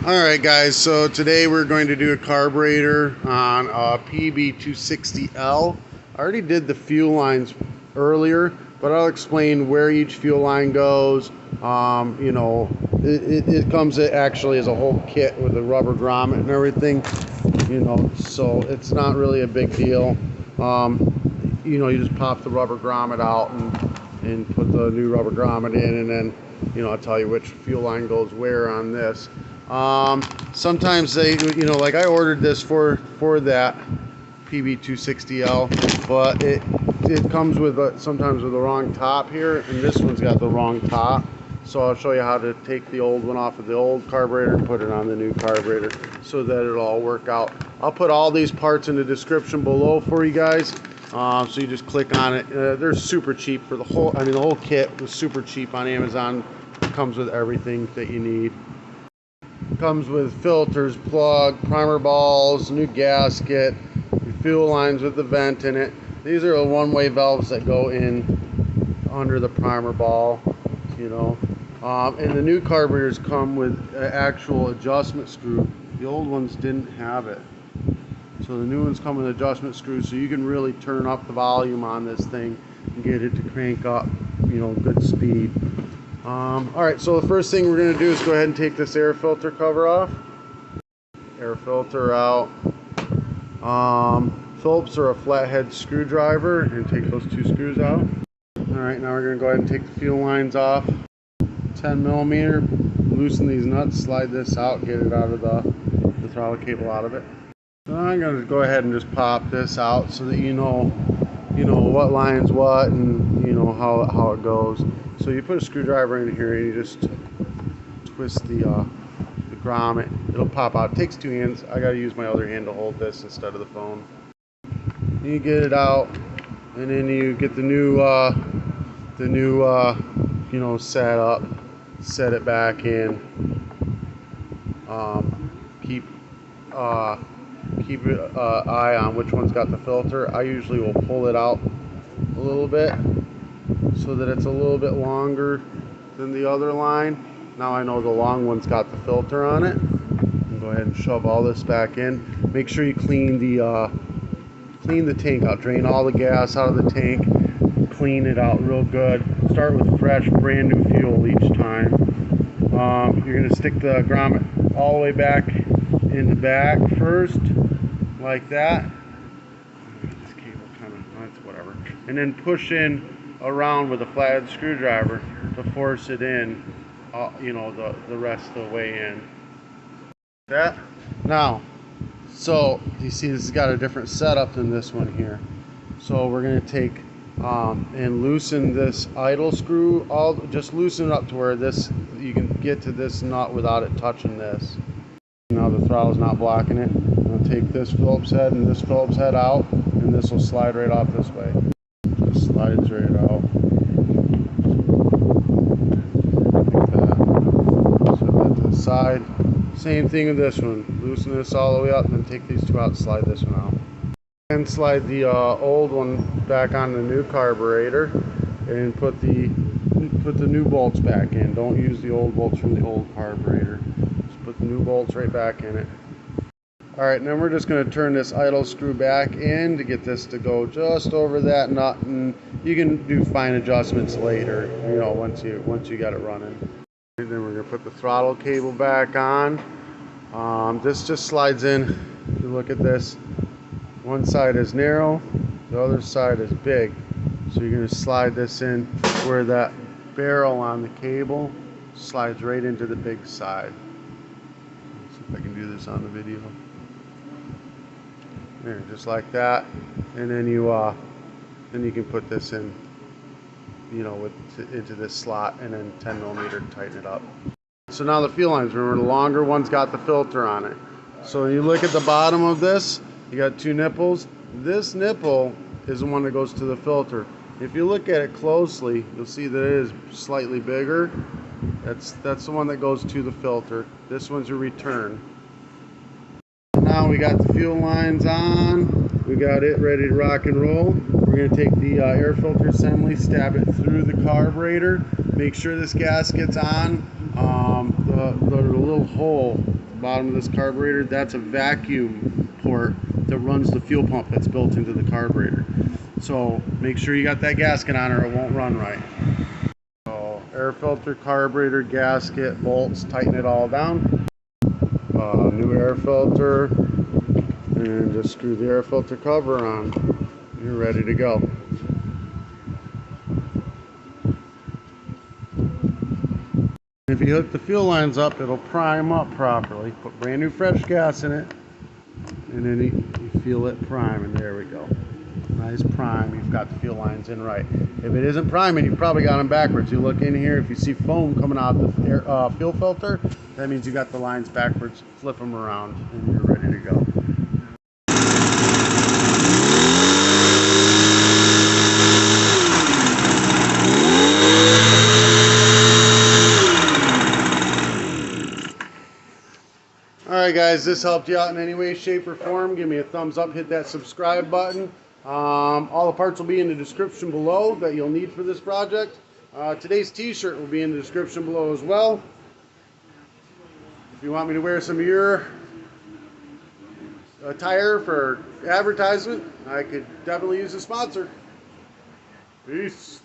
Alright guys, so today we're going to do a carburetor on a pb-260l. I already did the fuel lines earlier, but I'll explain where each fuel line goes. It comes actually as a whole kit with a rubber grommet and everything, so it's not really a big deal. You just pop the rubber grommet out and put the new rubber grommet in, and then I'll tell you which fuel line goes where on this. Sometimes they, like I ordered this for that pb-260l, but it comes with sometimes with the wrong top here, and this one's got the wrong top. So I'll show you how to take the old one off of the old carburetor and put it on the new carburetor so that it'll all work out. I'll put all these parts in the description below for you guys. So you just click on it. They're super cheap for the whole kit was super cheap on Amazon. It comes with everything that you need. Comes with filters, plug, primer balls, new gasket, fuel lines with the vent in it. These are one-way valves that go in under the primer ball, and the new carburetors come with an actual adjustment screw. The old ones didn't have it, so the new ones come with adjustment screws, so you can really turn up the volume on this thing and get it to crank up, good speed. Alright, so the first thing we're going to do is go ahead and take this air filter cover off. Air filter out. Phillips or a flathead screwdriver, and take those two screws out. Alright, now we're going to go ahead and take the fuel lines off. 10mm, loosen these nuts, slide this out, get it out of the throttle cable out of it. So I'm going to go ahead and just pop this out so that you know what line's what, and how it goes. So you put a screwdriver in here and you just twist the grommet. It'll pop out. It takes two hands. I got to use my other hand to hold this instead of the phone. You get it out, and then you get the new set up, set it back in. Keep an eye on which one's got the filter. I usually will pull it out a little bit so that it's a little bit longer than the other line. Now I know the long one's got the filter on it. Go ahead and shove all this back in. Make sure you clean the tank out. Drain all the gas out of the tank. Clean it out real good. Start with fresh, brand new fuel each time. You're going to stick the grommet all the way back in the back first, like that. This cable that's whatever. And then push in around with a flathead screwdriver to force it in, the rest of the way in. That. Now, so you see this has got a different setup than this one here. So we're going to take and loosen this idle screw. Just loosen it up to where you can get to this nut without it touching this. Now the throttle's not blocking it. I'm going to take this Phillips head and this Phillips head out, and this will slide right off this way. Just slides right out. Like that. So that to the side. Same thing with this one. Loosen this all the way up, and then take these two out and slide this one out. And slide the old one back on the new carburetor, and put the new bolts back in. Don't use the old bolts from the old carburetor. Just put the new bolts right back in it. Alright, and then we're just going to turn this idle screw back in to get this to go just over that nut, and you can do fine adjustments later, once you got it running. And then we're going to put the throttle cable back on. This just slides in. If you look at this, one side is narrow, the other side is big. So you're going to slide this in where that barrel on the cable slides right into the big side. Let's see if I can do this on the video. There, just like that, and then you can put this in, into this slot, and then 10mm tighten it up. So now the fuel lines. Remember, the longer one's got the filter on it. So when you look at the bottom of this, you got two nipples. This nipple is the one that goes to the filter. If you look at it closely, you'll see that it is slightly bigger. That's the one that goes to the filter. This one's a return. Now we got the fuel lines on. We got it ready to rock and roll. We're going to take the air filter assembly, stab it through the carburetor. Make sure this gasket's on. The little hole bottom of this carburetor, that's a vacuum port that runs the fuel pump that's built into the carburetor. So make sure you got that gasket on or it won't run right. So air filter, carburetor, gasket, bolts, tighten it all down. New air filter, and just screw the air filter cover on. You're ready to go. If you hook the fuel lines up, it'll prime up properly. Put brand new fresh gas in it, and then you feel it prime, and there we go. Nice prime. You've got the fuel lines in right. If it isn't priming, you've probably got them backwards. You look in here, if you see foam coming out the air, fuel filter, that means you got the lines backwards. Flip them around, and you're ready to go. Alright guys, this helped you out in any way, shape, or form. Give me a thumbs up, hit that subscribe button. All the parts will be in the description below that you'll need for this project. Today's t-shirt will be in the description below as well. If you want me to wear some of your attire for advertisement, I could definitely use a sponsor. Peace.